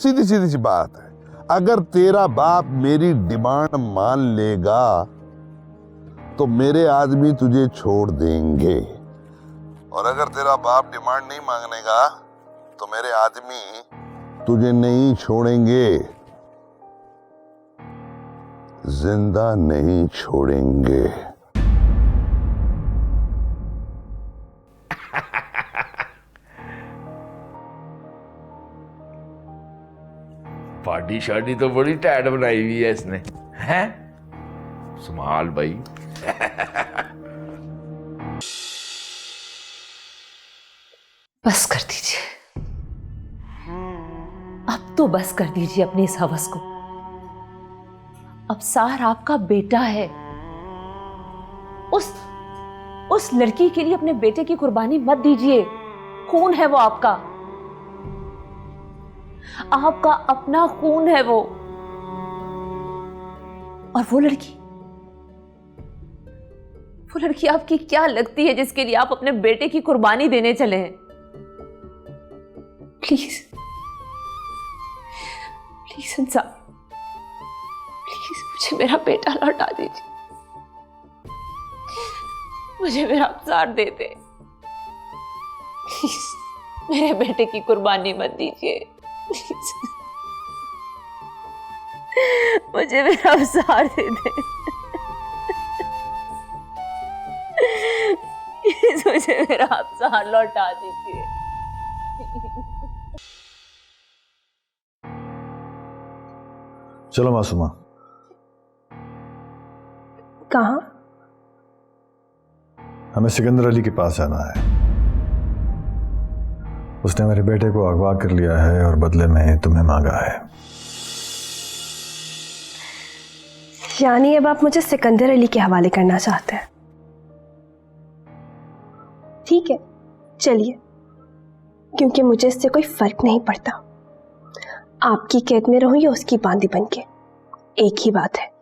सीधी सीधी सी बात है, अगर तेरा बाप मेरी डिमांड मान लेगा तो मेरे आदमी तुझे छोड़ देंगे, और अगर तेरा बाप डिमांड नहीं मांगनेगा तो मेरे आदमी तुझे नहीं छोड़ेंगे, जिंदा नहीं छोड़ेंगे। पार्टी शार्टी तो बड़ी टाइट बनाई हुई है इसने, हैं? संभाल भाई। बस कर दीजिए, अब तो बस कर दीजिए अपनी इस हवस को। अब सार आपका बेटा है, उस लड़की के लिए अपने बेटे की कुर्बानी मत दीजिए। खून है वो आपका अपना खून है वो। और वो लड़की आपकी क्या लगती है जिसके लिए आप अपने बेटे की कुर्बानी देने चले हैं? प्लीज प्लीज इंसान, प्लीज मुझे मेरा बेटा लौटा दीजिए, मुझे मेरा अवजार दे दे। प्लीज मेरे बेटे की कुर्बानी मत दीजिए, प्लीज मुझे मेरा अवजार दे दे। प्लीज मुझे मेरा अवजार लौटा दीजिए। चलो मासूमा। कहाँ? हमें सिकंदर अली के पास जाना है। उसने मेरे बेटे को अगवा कर लिया है और बदले में तुम्हें मांगा है। यानी अब आप मुझे सिकंदर अली के हवाले करना चाहते हैं? ठीक है, चलिए, क्योंकि मुझे इससे कोई फर्क नहीं पड़ता। आपकी कैद में रहूं या उसकी बांदी बन के, एक ही बात है।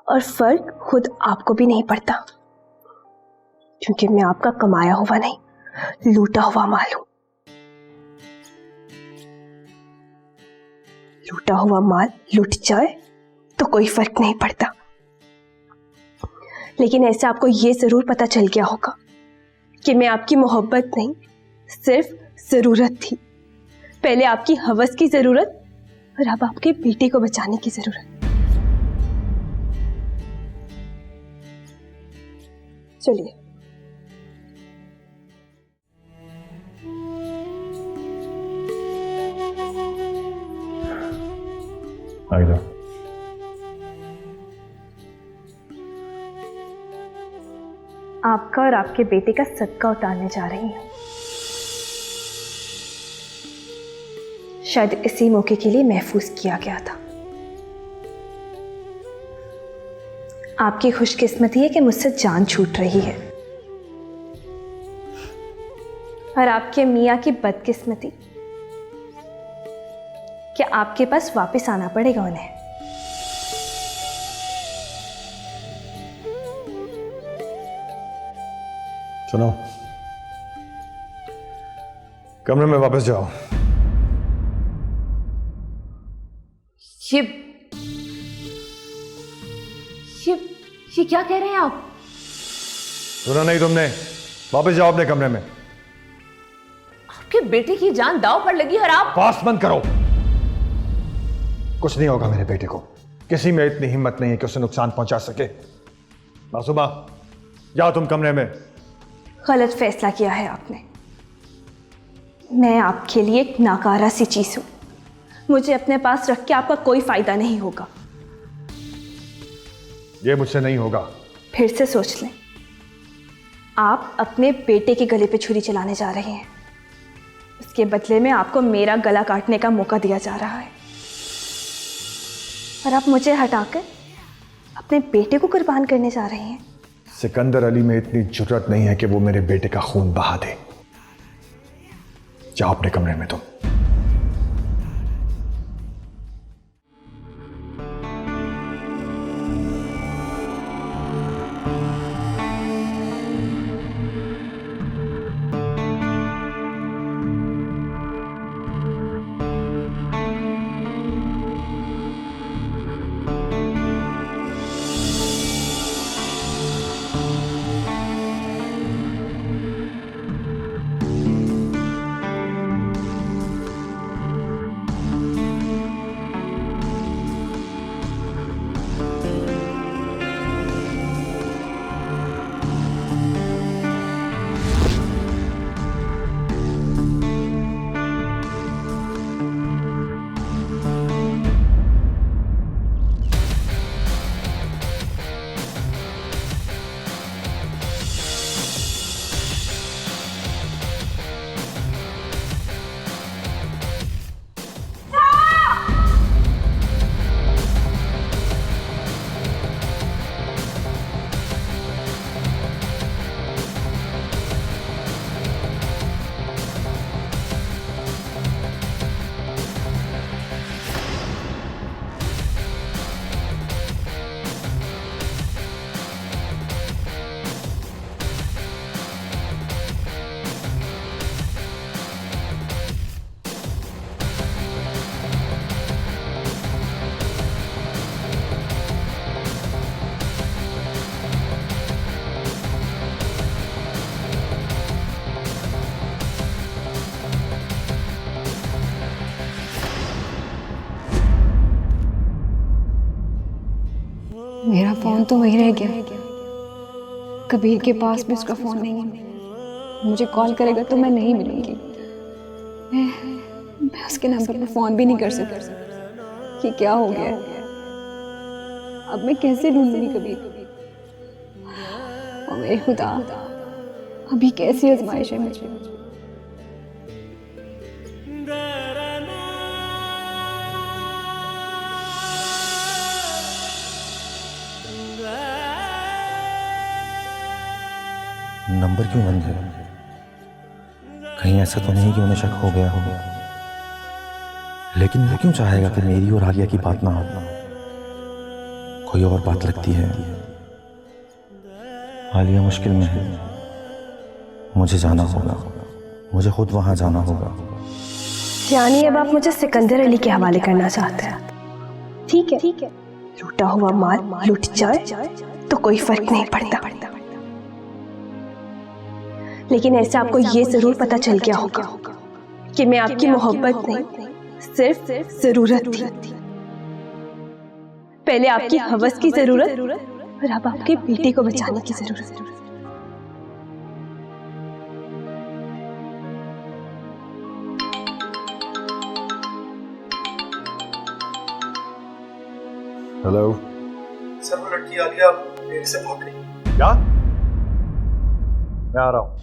और फर्क खुद आपको भी नहीं पड़ता, क्योंकि मैं आपका कमाया हुआ नहीं, लूटा हुआ माल हूं। लूटा हुआ माल लूट जाए तो कोई फर्क नहीं पड़ता, लेकिन ऐसे आपको यह जरूर पता चल गया होगा कि मैं आपकी मोहब्बत नहीं, सिर्फ जरूरत थी। पहले आपकी हवस की जरूरत और अब आपके बेटे को बचाने की जरूरत। चलिए। आइए। आपका और आपके बेटे का सदका उतारने जा रही हूं। शायद इसी मौके के लिए महफूज किया गया था। आपकी खुशकिस्मती है कि मुझसे जान छूट रही है, और आपके मियाँ की बदकिस्मती कि आपके पास वापस आना पड़ेगा उन्हें। सुनो, कमरे में वापस जाओ। ये क्या कह रहे हैं आप? सुना नहीं तुमने? वापस जाओ अपने कमरे में। आपके बेटे की जान दांव पर लगी और आप? पास बंद करो। कुछ नहीं होगा मेरे बेटे को। किसी में इतनी हिम्मत नहीं है कि उसे नुकसान पहुंचा सके। मासूमा, जाओ तुम कमरे में। गलत फैसला किया है आपने। मैं आपके लिए एक नाकारा सी चीज हूं। मुझे अपने पास रख के आपका कोई फायदा नहीं होगा। ये मुझसे नहीं होगा। फिर से सोच लें, आप अपने बेटे के गले पे छुरी चलाने जा रहे हैं। उसके बदले में आपको मेरा गला काटने का मौका दिया जा रहा है, और आप मुझे हटाकर अपने बेटे को कुर्बान करने जा रहे हैं। सिकंदर अली में इतनी जुर्रत नहीं है कि वो मेरे बेटे का खून बहा दे। जाओ अपने कमरे में तुम। फोन तो वही रह गया। कबीर के पास भी उसका फोन नहीं है। मुझे कॉल करेगा तो मैं नहीं मिलूंगी। मैं उसके नंबर पर फोन भी नहीं कर सकती। ये क्या हो गया है? अब मैं कैसे ढूंढूंगी कबीर? ओ मेरे खुदा, अभी कैसी आजमाइश है मुझे। नंबर क्यों बंद है? कहीं ऐसा तो नहीं कि उन्हें शक हो गया होगा। लेकिन वो क्यों चाहेगा कि मेरी और आलिया की बात ना हो? कोई और बात लगती है। आलिया मुश्किल में है, मुझे जाना होगा। मुझे खुद वहां जाना होगा। यानी अब आप मुझे सिकंदर अली के हवाले करना चाहते हैं? ठीक है, लूटा हुआ माल लुट जाए तो कोई फर्क नहीं पड़ता, लेकिन ऐसे आपको ये जरूर पता चल गया होगा कि मैं आपकी मोहब्बत नहीं, सिर्फ जरूरत थी। पहले आपकी हवस की जरूरत और अब आपके बेटे को बचाने की जरूरत। हेलो सर, वो लड़की आलिया मेरे से भाग गई। क्या? मैं आ रहा हूं।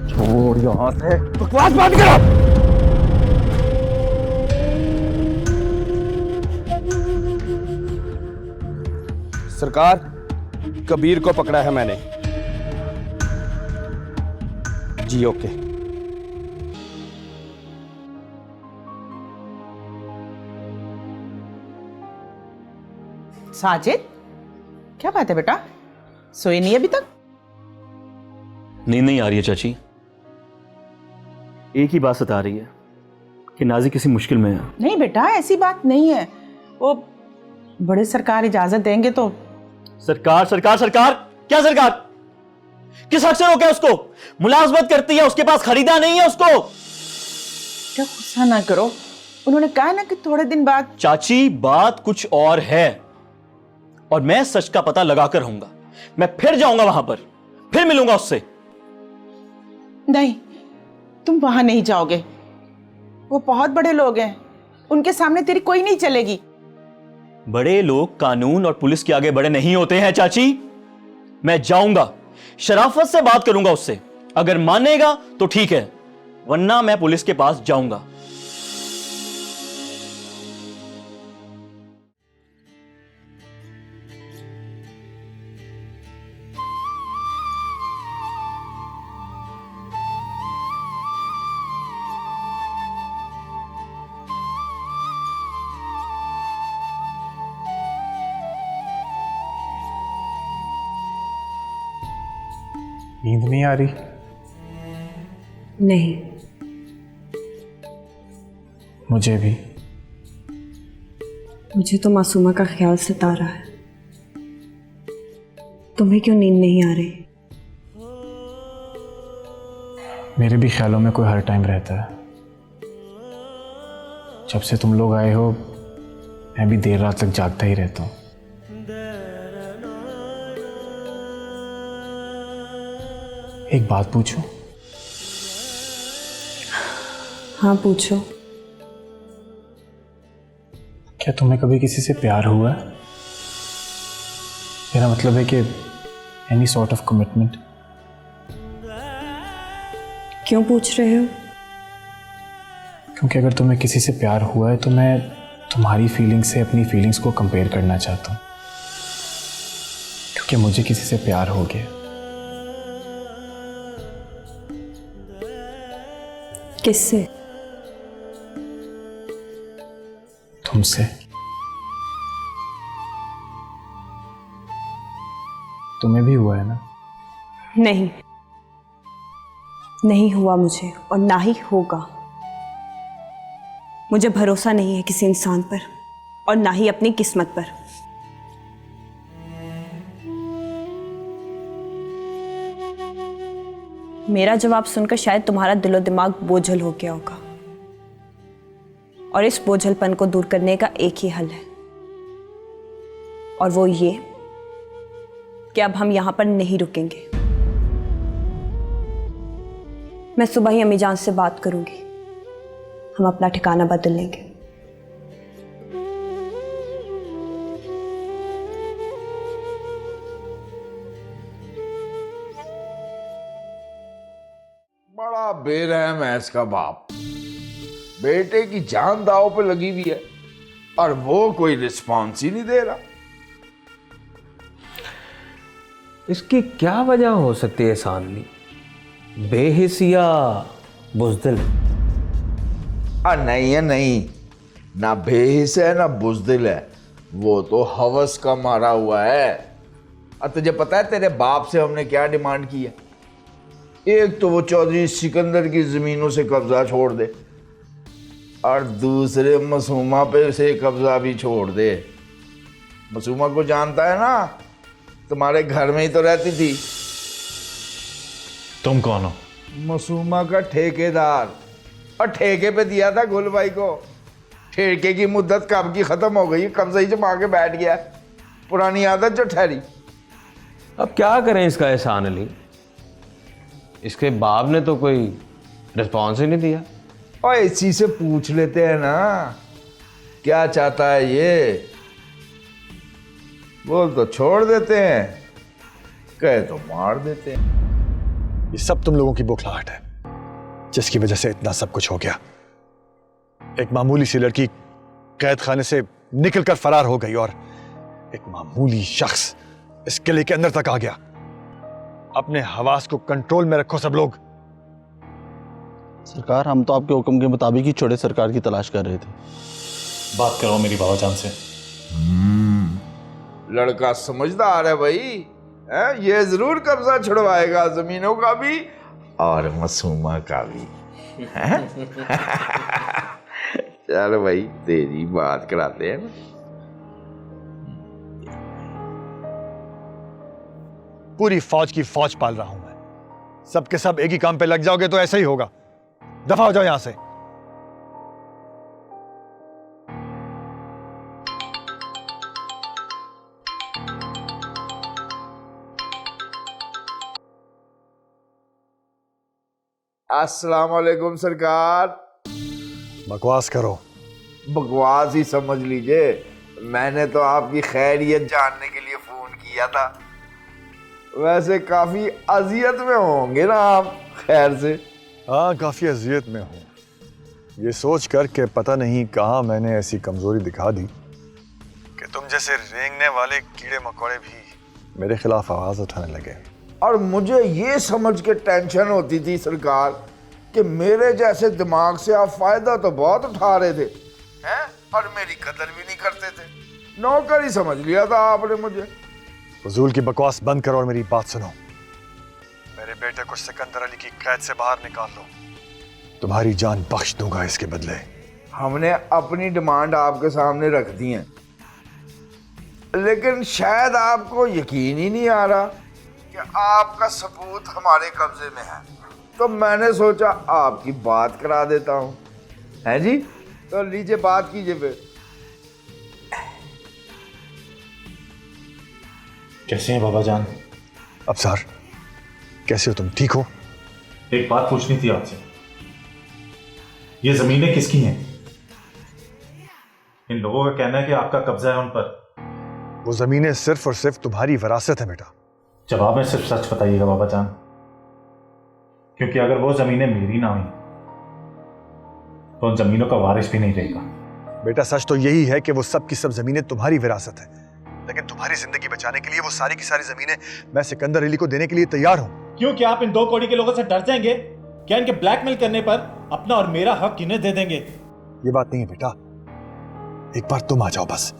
छोड़ यहाँ से, बकवास बंद करो। सरकार, कबीर को पकड़ा है मैंने। जी ओके। साजिद, क्या बात है बेटा? सोए नहीं अभी तक? नींद नहीं आ रही है चाची। एक ही बात सता रही है कि नाजी किसी मुश्किल में है। नहीं बेटा, ऐसी बात नहीं है। वो बड़े सरकार इजाजत देंगे तो। सरकार सरकार सरकार क्या सरकार? किस हक से रोके उसको? मुलाजमत करती है, उसके पास खरीदा नहीं है उसको। क्या गुस्सा ना करो, उन्होंने कहा ना कि थोड़े दिन बाद। चाची बात कुछ और है और मैं सच का पता लगाकर रहूंगा। मैं फिर जाऊंगा वहां पर, फिर मिलूंगा उससे। नहीं, तुम वहां नहीं जाओगे। वो बहुत बड़े लोग हैं, उनके सामने तेरी कोई नहीं चलेगी। बड़े लोग कानून और पुलिस के आगे बड़े नहीं होते हैं चाची। मैं जाऊंगा, शराफत से बात करूंगा उससे। अगर मानेगा तो ठीक है, वरना मैं पुलिस के पास जाऊंगा। नींद नहीं आ रही? नहीं, मुझे भी। मुझे तो मासूमा का ख्याल सता रहा है। तुम्हें क्यों नींद नहीं आ रही? मेरे भी ख्यालों में कोई हर टाइम रहता है। जब से तुम लोग आए हो, मैं भी देर रात तक जागता ही रहता हूँ। एक बात पूछूं? हाँ पूछो। क्या तुम्हें कभी किसी से प्यार हुआ है? मेरा मतलब है कि एनी सॉर्ट ऑफ कमिटमेंट। क्यों पूछ रहे हो? क्योंकि अगर तुम्हें किसी से प्यार हुआ है तो मैं तुम्हारी फीलिंग्स से अपनी फीलिंग्स को कंपेयर करना चाहता हूँ, क्योंकि मुझे किसी से प्यार हो गया। किससे? तुमसे। तुम्हें भी हुआ है ना? नहीं, नहीं हुआ मुझे और ना ही होगा। मुझे भरोसा नहीं है किसी इंसान पर और ना ही अपनी किस्मत पर। मेरा जवाब सुनकर शायद तुम्हारा दिलो दिमाग बोझल हो गया होगा, और इस बोझलपन को दूर करने का एक ही हल है, और वो ये कि अब हम यहां पर नहीं रुकेंगे। मैं सुबह ही अम्मी जान से बात करूंगी, हम अपना ठिकाना बदल लेंगे। बड़ा बेरहम है इसका बाप। बेटे की जान दांव पे लगी हुई है और वो कोई रिस्पॉन्स ही नहीं दे रहा। इसकी क्या वजह हो सकती है सानवी? बेहिसिया बुज़दिल? नहीं है, नहीं, ना बेहिस है ना बुज़दिल है, वो तो हवस का मारा हुआ है। और तुझे पता है तेरे बाप से हमने क्या डिमांड की है? एक तो वो चौधरी सिकंदर की जमीनों से कब्जा छोड़ दे और दूसरे मासूमा पे से कब्जा भी छोड़ दे। मासूमा को जानता है ना, तुम्हारे घर में ही तो रहती थी। तुम कौन हो? मासूमा का ठेकेदार, और ठेके पे दिया था गुल भाई को। ठेके की मुद्दत कब की खत्म हो गई, कब्जा ही जमा के बैठ गया, पुरानी आदत जो ठहरी। अब क्या करें इसका एहसान अली? इसके बाप ने तो कोई रिस्पॉन्स ही नहीं दिया। और इसी से पूछ लेते हैं ना क्या चाहता है ये, बोल तो छोड़ देते हैं, कहे तो मार देते हैं। ये सब तुम लोगों की बौखलाहट है जिसकी वजह से इतना सब कुछ हो गया। एक मामूली सी लड़की कैद खाने से निकलकर फरार हो गई और एक मामूली शख्स इस किले के अंदर तक आ गया। अपने हवास को कंट्रोल में रखो सब लोग। सरकार, हम तो आपके हुक्म के मुताबिक ही छोटे सरकार की तलाश कर रहे थे। बात करो मेरी बाबाजान से। लड़का समझदार है भाई, है? ये जरूर कब्जा छुड़वाएगा, जमीनों का भी और मासूमा का भी। चल भाई, तेरी बात कराते हैं ना। पूरी फौज की फौज पाल रहा हूं मैं, सबके सब एक ही काम पे लग जाओगे तो ऐसा ही होगा। दफा हो जाओ यहां से। अस्सलाम वालेकुम सरकार। बकवास करो। बकवास ही समझ लीजिए, मैंने तो आपकी खैरियत जानने के लिए फोन किया था। वैसे काफी अजियत में होंगे ना आप, खैर से? हाँ, काफी अजियत में हूं, ये सोच कर के पता नहीं कहां मैंने ऐसी कमजोरी दिखा दी कि तुम जैसे रेंगने वाले कीड़े मकोड़े भी मेरे खिलाफ आवाज उठाने लगे। और मुझे ये समझ के टेंशन होती थी सरकार कि मेरे जैसे दिमाग से आप फायदा तो बहुत उठा रहे थे, हैं? और मेरी कदर भी नहीं करते थे। नौकर ही समझ लिया था आपने मुझे। फजूल की बकवास बंद करो और मेरी बात सुनो। मेरे बेटे को सिकंदर अली की कैद से बाहर निकाल लो, तुम्हारी जान बख्श दूंगा इसके बदले। हमने अपनी डिमांड आपके सामने रख दी है, लेकिन शायद आपको यकीन ही नहीं आ रहा कि आपका सबूत हमारे कब्जे में है। तो मैंने सोचा आपकी बात करा देता हूं। है जी? तो लीजिए बात कीजिए फिर। कैसे हैं बाबाजान? अफसर, कैसे हो तुम? ठीक हो? एक बात पूछनी थी आपसे, ये जमीनें किसकी हैं? इन लोगों का कहना है कि आपका कब्जा है उन पर। वो जमीनें सिर्फ और सिर्फ तुम्हारी विरासत है बेटा। जवाब में सिर्फ सच बताइएगा बाबा जान, क्योंकि अगर वो जमीनें मेरी ना हुई तो उन जमीनों का वारिस भी नहीं रहेगा। बेटा सच तो यही है कि वो सब की सब जमीनें तुम्हारी विरासत है, लेकिन तुम्हारी जिंदगी बचाने के लिए वो सारी की सारी जमीनें मैं सिकंदर अली को देने के लिए तैयार हूं। क्यों, क्या आप इन 2 कौड़ी के लोगों से डर जाएंगे? क्या इनके ब्लैकमेल करने पर अपना और मेरा हक इन्हें दे देंगे? ये बात नहीं है बेटा, एक बार तुम आ जाओ बस,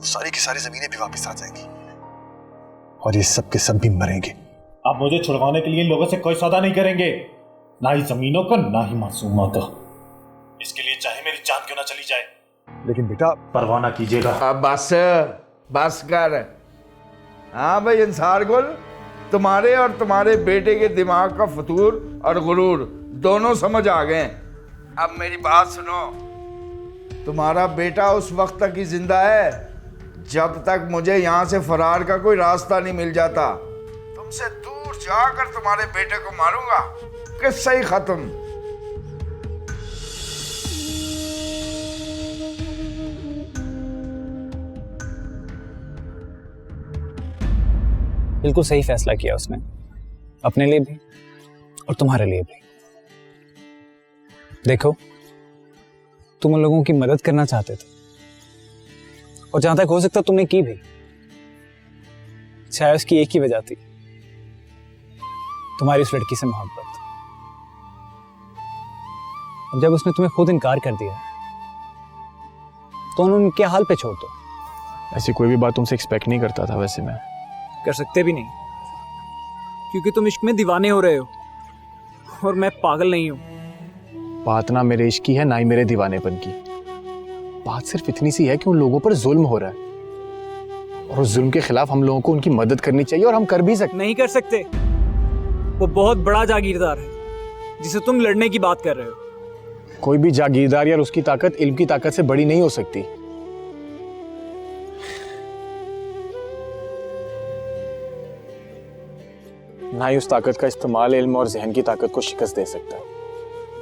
सारी की सारी जमीनें भी वापस आ जाएंगी और ये सब के सब भी मरेंगे। आप मुझे छुड़वाने के लिए इन लोगों से कोई सौदा नहीं करेंगे, ना ही जमीनों का ना ही मासूमा का। इसके लिए चाहे मेरी जान क्यों ना चली जाए, लेकिन बेटा परवाह ना कीजिएगा। अब बस कर। हाँ भाई इंसार गुल, तुम्हारे और तुम्हारे बेटे के दिमाग का फतूर और गुरूर दोनों समझ आ गए। अब मेरी बात सुनो, तुम्हारा बेटा उस वक्त तक ही जिंदा है जब तक मुझे यहाँ से फरार का कोई रास्ता नहीं मिल जाता। तुमसे दूर जाकर तुम्हारे बेटे को मारूंगा, किस्सा ही खत्म। बिल्कुल सही फैसला किया उसने, अपने लिए भी और तुम्हारे लिए भी। देखो, तुम उन लोगों की मदद करना चाहते थे और जहां तक हो सकता तुमने की भी। शायद उसकी एक ही वजह थी, तुम्हारी उस लड़की से मोहब्बत। अब जब उसने तुम्हें खुद इनकार कर दिया तो उनके हाल पे छोड़ दो। ऐसी कोई भी बात तुमसे एक्सपेक्ट नहीं करता था। वैसे मैं कर सकते भी नहीं, क्योंकि तुम इश्क में दीवाने हो रहे हो और मैं पागल नहीं हूं। बात ना मेरे इश्क की है, ना ही मेरे दीवानेपन की। बात सिर्फ इतनी सी है कि उन लोगों पर जुल्म हो रहा है और उस जुल्म के खिलाफ हम लोगों को उनकी मदद करनी चाहिए और हम कर भी सकते। नहीं कर सकते, वो बहुत बड़ा जागीरदार है जिसे तुम लड़ने की बात कर रहे हो। कोई भी जागीरदार या उसकी ताकत इल्म की ताकत से बड़ी नहीं हो सकती। ना ही उस ताकत का इस्तेमाल इल्म और जहन की ताकत को शिकस्त दे सकता है।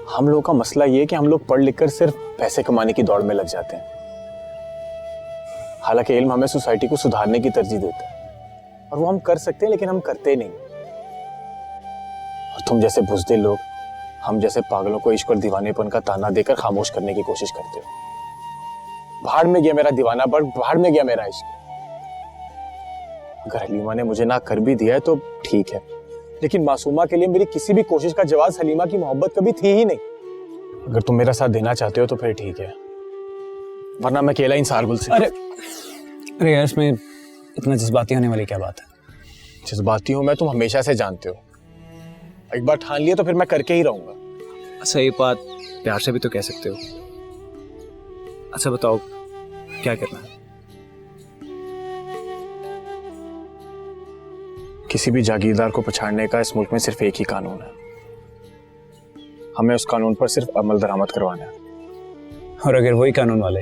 हम लोगों का मसला ये है कि हम लोग पढ़ लिख कर सिर्फ पैसे कमाने की दौड़ में लग जाते हैं, हालांकि इल्म हमें सोसाइटी को सुधारने की तरजीह देता है और वो हम कर सकते हैं, लेकिन हम करते नहीं। और तुम जैसे बुज़दिल लोग हम जैसे पागलों को इश्क और दीवानेपन का ताना देकर खामोश करने की कोशिश करते हो। भाड़ में गया मेरा दीवाना, भाड़ में गया मेरा इश्क। अगर हलीमा ने मुझे ना कर भी दिया है तो ठीक है, लेकिन मासूमा के लिए मेरी किसी भी कोशिश का जवाब हलीमा की मोहब्बत कभी थी ही नहीं। अगर तुम मेरा साथ देना चाहते हो तो फिर ठीक है, वरना मैं अकेला इंसार गुल से। अरे यार, इसमें इतना जज्बाती होने वाली क्या बात है? जज्बाती हूं मैं, तुम हमेशा से जानते हो। एक बार ठान लिया तो फिर मैं करके ही रहूंगा। अच्छा, ये बात प्यार से भी तो कह सकते हो। अच्छा बताओ, क्या करना है? किसी भी जागीरदार को पछाड़ने का इस मुल्क में सिर्फ एक ही कानून है, हमें उस कानून पर सिर्फ अमल दरामद करवाना है। और अगर वही कानून वाले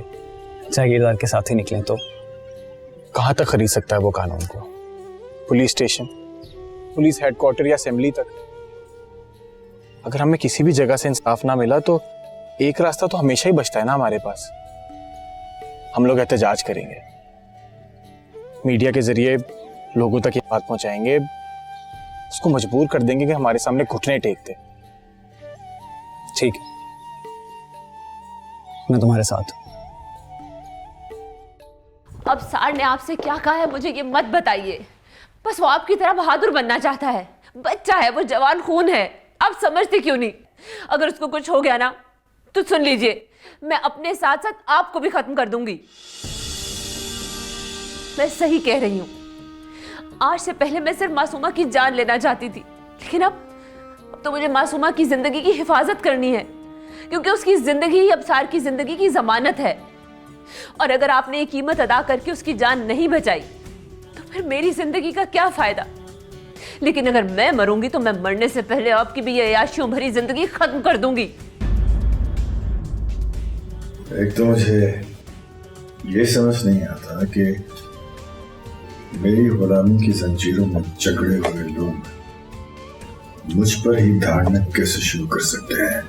जागीरदार के साथ ही निकले तो कहां तक खरीद सकता है वो कानून को? पुलिस स्टेशन, पुलिस हेडक्वार्टर या असेंबली तक। अगर हमें किसी भी जगह से इंसाफ ना मिला तो एक रास्ता तो हमेशा ही बचता है ना हमारे पास। हम लोग एहतजाज करेंगे, मीडिया के जरिए लोगों तक ये बात पहुंचाएंगे, उसको मजबूर कर देंगे कि हमारे सामने घुटने टेक दे। ठीक है, मैं तुम्हारे साथ हूं। अब सार ने आपसे क्या कहा है मुझे ये मत बताइए। बस वो आपकी तरह बहादुर बनना चाहता है। बच्चा है वो, जवान खून है, आप समझते क्यों नहीं? अगर उसको कुछ हो गया ना तो सुन लीजिए, मैं अपने साथ साथ आपको भी खत्म कर दूंगी। मैं सही कह रही हूं। आज से पहले मैं सिर्फ मासूमा की जान लेना चाहती थी, लेकिन अब तो मुझे मासूमा की जिंदगी की हिफाजत करनी है, क्योंकि उसकी जिंदगी ही अबसार की जिंदगी की जमानत है। और अगर आपने ये कीमत अदा करके उसकी जान नहीं बचाई तो फिर मेरी जिंदगी का क्या फायदा? लेकिन अगर मैं मरूंगी तो मैं मरने से पहले आपकी भी ये अयाशियों भरी जिंदगी खत्म कर दूंगी। एक तो मुझे ये समझ नहीं आता कि मेरी गुलामी की जंजीरों में जकड़े हुए लोग मुझ पर ही धारणा कैसे शुरू कर सकते हैं।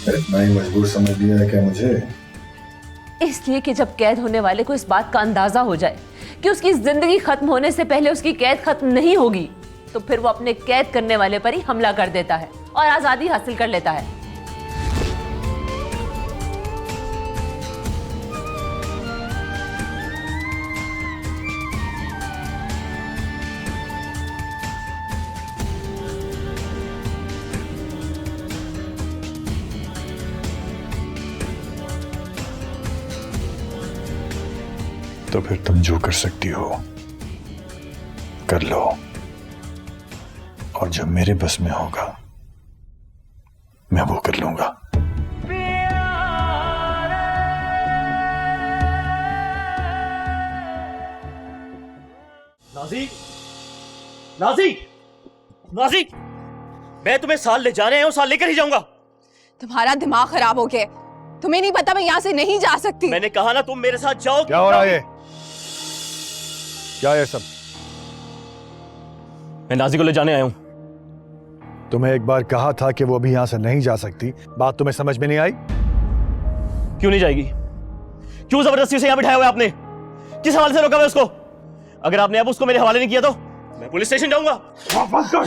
इतना ही मजबूर समझ लिया है क्या मुझे? इसलिए कि जब कैद होने वाले को इस बात का अंदाजा हो जाए कि उसकी जिंदगी खत्म होने से पहले उसकी कैद खत्म नहीं होगी, तो फिर वो अपने कैद करने वाले पर ही हमला कर देता है और आजादी हासिल कर लेता है। तो फिर तुम जो कर सकती हो कर लो, और जब मेरे बस में होगा मैं वो कर लूंगा। नाजी, नाजी, नाजी, मैं तुम्हें साल ले जाने आया हूं, साल लेकर ही जाऊंगा। तुम्हारा दिमाग खराब हो गया, तुम्हें नहीं पता मैं यहाँ से नहीं जा सकती। मैंने कहा ना तुम मेरे साथ जाओ। क्या हो रहा है? क्या है सब? मैं नाजी को ले जाने आया हूं। तुम्हें एक बार कहा था कि वो अभी यहां से नहीं जा सकती, बात तुम्हें समझ में नहीं आई? क्यों नहीं जाएगी? क्यों जबरदस्ती से यहां बिठाया हुआ है आपने? किस हवाले से रोका मैं उसको? अगर आपने अब उसको मेरे हवाले नहीं किया तो मैं पुलिस स्टेशन जाऊंगा। वापस कर।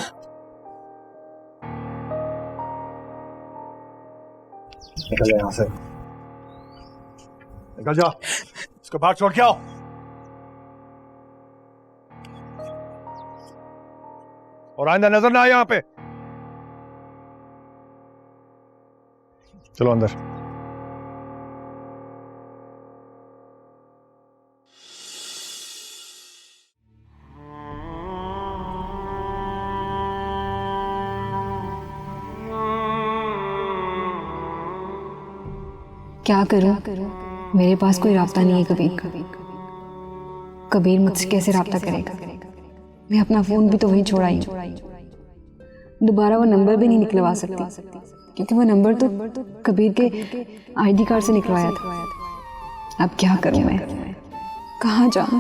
निकल जा यहां से, निकल जा, इसको बाहर छोड़ के आओ। और आइंदा नजर ना आए यहां पे। चलो अंदर। क्या करूं? मेरे पास कोई रास्ता नहीं है कबीर का। कबीर मुझसे कैसे रास्ता करेगा? मैं अपना फोन भी तो वहीं छोड़ा ही। दोबारा वो नंबर भी नहीं निकलवा सकती, क्योंकि वो नंबर तो कबीर के आईडी कार्ड से निकलवाया था। अब क्या करूं मैं? कहाँ जाऊं?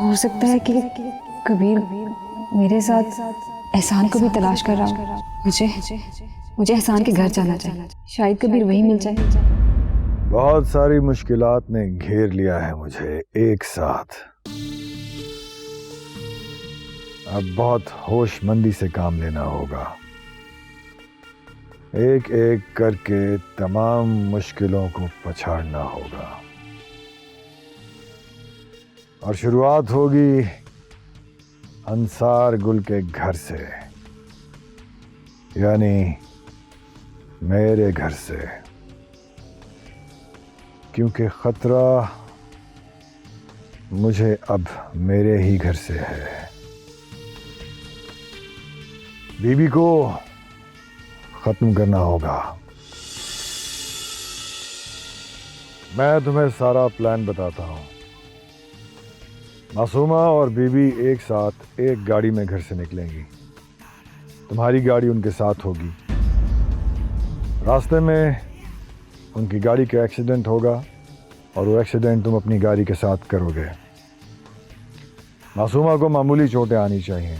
हो सकता है कि कबीर मेरे साथ एहसान को भी तलाश कर रहा हूँ। मुझे एहसान के घर जाना चाहिए, शायद कबीर वहीं मिल जाए। बहुत सारी मुश्किलात ने घेर लिया है मुझे एक साथ। अब बहुत होशमंदी से काम लेना होगा। एक एक करके तमाम मुश्किलों को पछाड़ना होगा, और शुरुआत होगी अंसार गुल के घर से, यानी मेरे घर से, क्योंकि खतरा मुझे अब मेरे ही घर से है। बीबी को खत्म करना होगा। मैं तुम्हें सारा प्लान बताता हूं। मासूमा और बीबी एक साथ एक गाड़ी में घर से निकलेंगी। तुम्हारी गाड़ी उनके साथ होगी। रास्ते में उनकी गाड़ी का एक्सीडेंट होगा, और वो एक्सीडेंट तुम अपनी गाड़ी के साथ करोगे। मासूमा को मामूली चोटें आनी चाहिए,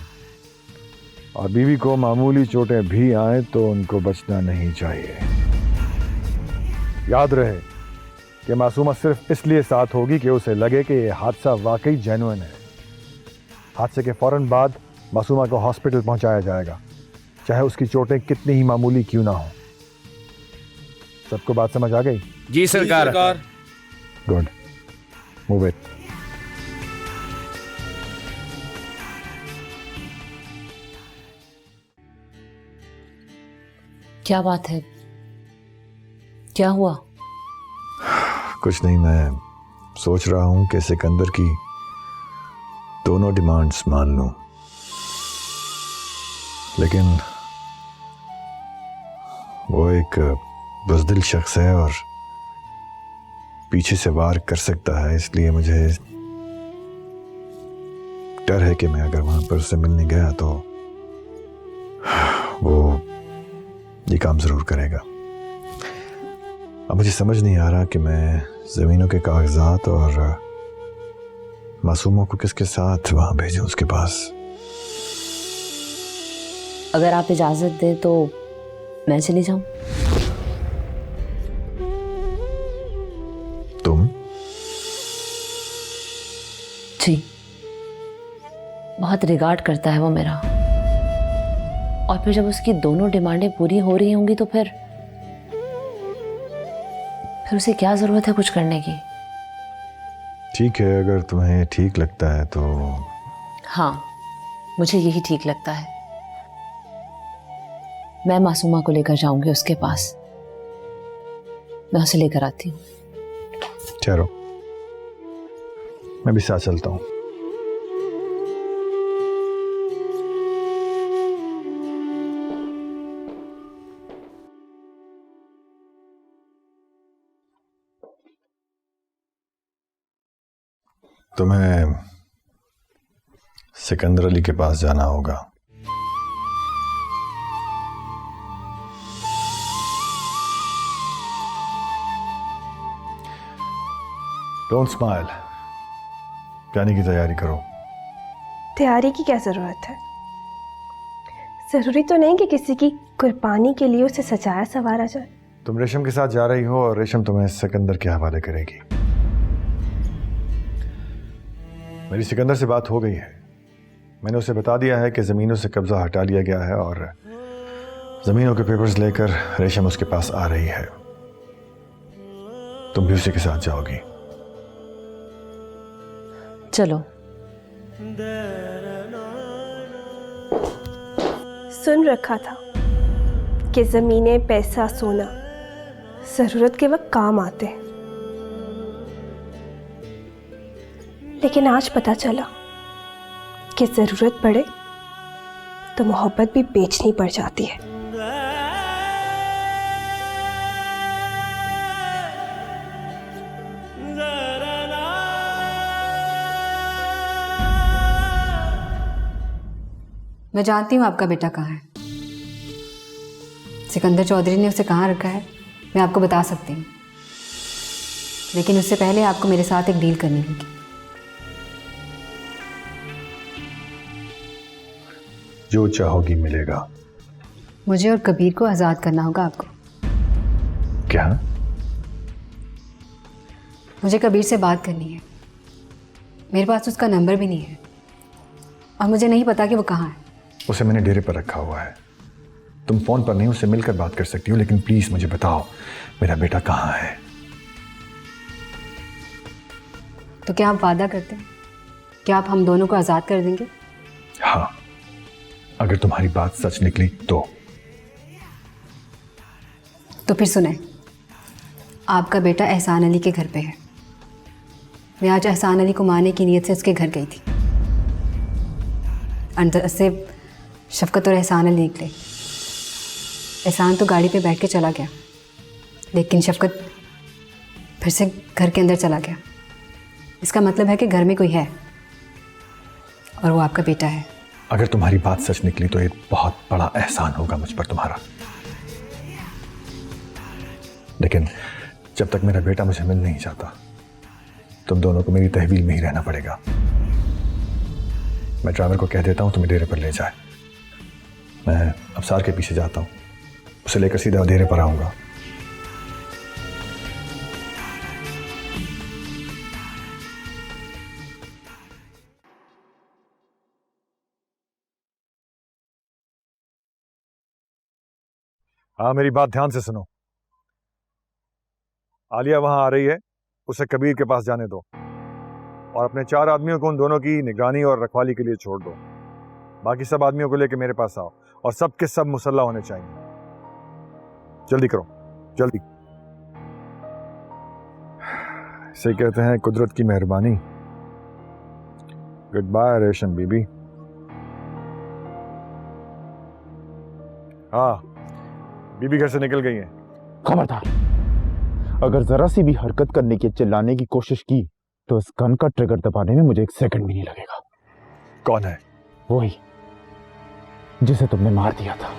और बीवी को मामूली चोटें भी आए तो उनको बचना नहीं चाहिए। याद रहे कि मासूमा सिर्फ इसलिए साथ होगी कि उसे लगे कि यह हादसा वाकई जेन्युइन है। हादसे के फौरन बाद मासूमा को हॉस्पिटल पहुंचाया जाएगा, चाहे उसकी चोटें कितनी ही मामूली क्यों ना हो। सबको बात समझ आ गई? जी सरकार। Good, move it. क्या बात है? क्या हुआ? कुछ नहीं, मैं सोच रहा हूं कि सिकंदर की दोनों डिमांड्स मान लूं, लेकिन वो एक बुज़दिल शख्स है और पीछे से वार कर सकता है, इसलिए मुझे डर है कि मैं अगर वहां पर उससे मिलने गया तो वो ये काम जरूर करेगा। अब मुझे समझ नहीं आ रहा कि मैं ज़मीनों के कागजात और मासूमों को किसके साथ वहां भेजूं उसके पास। अगर आप इजाजत दें तो मैं चली जाऊं। तुम? जी, बहुत रिगार्ड करता है वो मेरा, और फिर जब उसकी दोनों डिमांडें पूरी हो रही होंगी तो फिर उसे क्या जरूरत है कुछ करने की। ठीक है, अगर तुम्हें ठीक लगता है तो। हाँ, मुझे यही ठीक लगता है। मैं मासूमा को लेकर जाऊंगी उसके पास। मैं उसे लेकर आती हूँ। ठहरो, मैं भी साथ चलता हूँ। तुम्हें सिकंदर अली के पास जाना होगा। डोंट स्माइल, जाने की तैयारी करो। तैयारी की क्या जरूरत है? जरूरी तो नहीं कि किसी की कुर्बानी के लिए उसे सजाया संवारा जाए। तुम रेशम के साथ जा रही हो और रेशम तुम्हें सिकंदर के हवाले करेगी। मेरी सिकंदर से बात हो गई है। मैंने उसे बता दिया है कि ज़मीनों से कब्जा हटा लिया गया है और ज़मीनों के पेपर्स लेकर रेशम उसके पास आ रही है। तुम भी उसी के साथ जाओगी। चलो। सुन रखा था कि ज़मीनें, पैसा, सोना ज़रूरत के वक्त काम आते हैं, लेकिन आज पता चला कि ज़रूरत पड़े तो मोहब्बत भी बेचनी पड़ जाती है। मैं जानती हूँ आपका बेटा कहाँ है। सिकंदर चौधरी ने उसे कहाँ रखा है मैं आपको बता सकती हूँ, लेकिन उससे पहले आपको मेरे साथ एक डील करनी होगी। जो चाहोगी मिलेगा। मुझे और कबीर को आज़ाद करना होगा आपको। क्या? मुझे कबीर से बात करनी है। मेरे पास उसका नंबर भी नहीं है और मुझे नहीं पता कि वो कहाँ है। उसे मैंने डेरे पर रखा हुआ है। तुम फोन पर नहीं उससे मिलकर बात कर सकती हो, लेकिन प्लीज मुझे बताओ मेरा बेटा कहाँ है। तो क्या आप वादा करते हैं कि आप हम दोनों को आज़ाद कर देंगे? हाँ, अगर तुम्हारी बात सच निकली तो फिर सुने, आपका बेटा एहसान अली के घर पे है। मैं आज एहसान अली को मारने की नीयत से उसके घर गई थी। अंदर से शफकत और एहसान अली निकले। एहसान तो गाड़ी पे बैठ के चला गया, लेकिन शफकत फिर से घर के अंदर चला गया। इसका मतलब है कि घर में कोई है और वो आपका बेटा है। अगर तुम्हारी बात सच निकली तो एक बहुत बड़ा एहसान होगा मुझ पर तुम्हारा, लेकिन जब तक मेरा बेटा मुझे मिल नहीं जाता तुम दोनों को मेरी तहवील में ही रहना पड़ेगा। मैं ड्राइवर को कह देता हूँ तुम्हें डेरे पर ले जाए। मैं अफसार के पीछे जाता हूँ, उसे लेकर सीधा डेरे पर आऊँगा। हाँ, मेरी बात ध्यान से सुनो। आलिया वहां आ रही है, उसे कबीर के पास जाने दो और अपने 4 आदमियों को उन दोनों की निगरानी और रखवाली के लिए छोड़ दो। बाकी सब आदमियों को लेकर मेरे पास आओ और सब के सब मुसल्ला होने चाहिए। जल्दी करो, जल्दी। इसे कहते हैं कुदरत की मेहरबानी। गुड बाय रेशम बीबी। हाँ, बीबी घर से निकल गई है। खबरदार, अगर जरा सी भी हरकत करने की, चिल्लाने की कोशिश की तो इस गन का ट्रिगर दबाने में मुझे 1 सेकंड भी नहीं लगेगा। कौन है? वही जिसे तुमने मार दिया था।